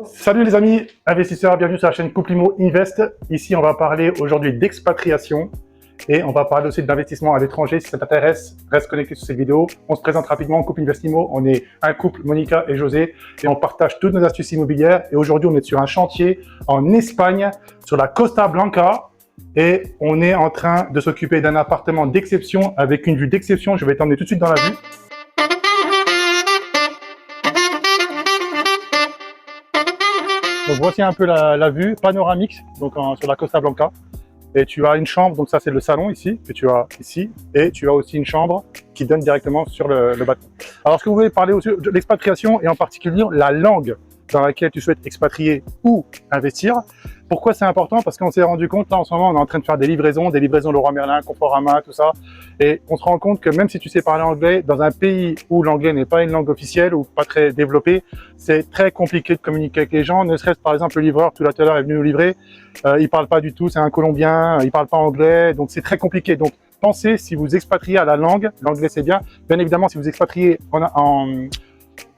Salut les amis investisseurs, bienvenue sur la chaîne Couplimo Invest. Ici, on va parler aujourd'hui d'expatriation et on va parler aussi d'investissement à l'étranger. Si ça t'intéresse, reste connecté sur cette vidéo. On se présente rapidement, Couple Investimo. On est un couple, Monica et José, et on partage toutes nos astuces immobilières. Et aujourd'hui, on est sur un chantier en Espagne, sur la Costa Blanca. Et on est en train de s'occuper d'un appartement d'exception avec une vue d'exception. Je vais t'emmener tout de suite dans la vue. Donc voici un peu la vue panoramique donc sur la Costa Blanca. Et tu as une chambre, donc ça c'est le salon ici, que tu as ici. Et tu as aussi une chambre qui donne directement sur le bateau. Alors ce que vous voulez parler aussi de l'expatriation et en particulier la langue dans laquelle tu souhaites expatrier ou investir. Pourquoi c'est important? Parce qu'on s'est rendu compte, là en ce moment on est en train de faire des livraisons Leroy Merlin, Conforama, tout ça. Et on se rend compte que même si tu sais parler anglais, dans un pays où l'anglais n'est pas une langue officielle ou pas très développée, c'est très compliqué de communiquer avec les gens. Ne serait-ce par exemple le livreur, tout à l'heure est venu nous livrer, il parle pas du tout, c'est un Colombien, il parle pas anglais, donc c'est très compliqué. Donc pensez, si vous expatriez à la langue, l'anglais c'est bien. Bien évidemment, si vous expatriez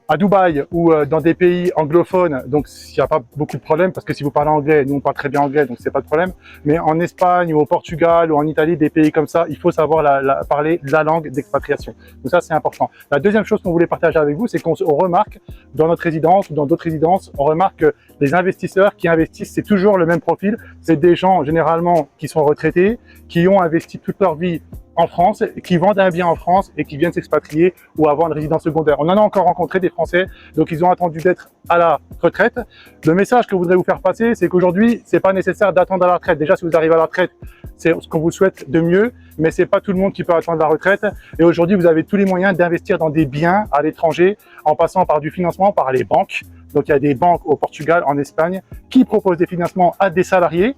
à Dubaï ou dans des pays anglophones, donc il n'y a pas beaucoup de problèmes parce que si vous parlez anglais, nous on parle très bien anglais, donc c'est pas de problème. Mais en Espagne ou au Portugal ou en Italie, des pays comme ça, il faut savoir parler la langue d'expatriation. Donc ça c'est important. La deuxième chose qu'on voulait partager avec vous, c'est qu'on remarque dans notre résidence ou dans d'autres résidences, on remarque que les investisseurs qui investissent, c'est toujours le même profil. C'est des gens généralement qui sont retraités, qui ont investi toute leur vie en France, qui vendent un bien en France et qui viennent s'expatrier ou avoir une résidence secondaire. On en a encore rencontré des Français, donc ils ont attendu d'être à la retraite. Le message que je voudrais vous faire passer, c'est qu'aujourd'hui, c'est pas nécessaire d'attendre à la retraite. Déjà, si vous arrivez à la retraite, c'est ce qu'on vous souhaite de mieux, mais c'est pas tout le monde qui peut attendre la retraite. Et aujourd'hui, vous avez tous les moyens d'investir dans des biens à l'étranger, en passant par du financement, par les banques. Donc, il y a des banques au Portugal, en Espagne, qui proposent des financements à des salariés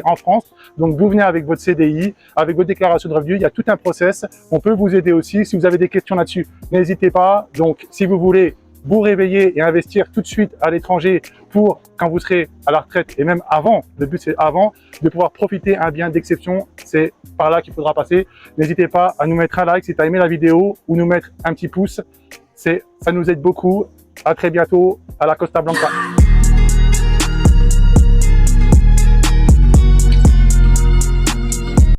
en France. Donc, vous venez avec votre CDI, avec votre déclaration de revenus. Il y a tout un process. On peut vous aider aussi. Si vous avez des questions là-dessus, n'hésitez pas. Donc, si vous voulez vous réveiller et investir tout de suite à l'étranger pour quand vous serez à la retraite et même avant, le but c'est avant, de pouvoir profiter un bien d'exception. C'est par là qu'il faudra passer. N'hésitez pas à nous mettre un like si tu as aimé la vidéo ou nous mettre un petit pouce. Ça nous aide beaucoup. À très bientôt à la Costa Blanca.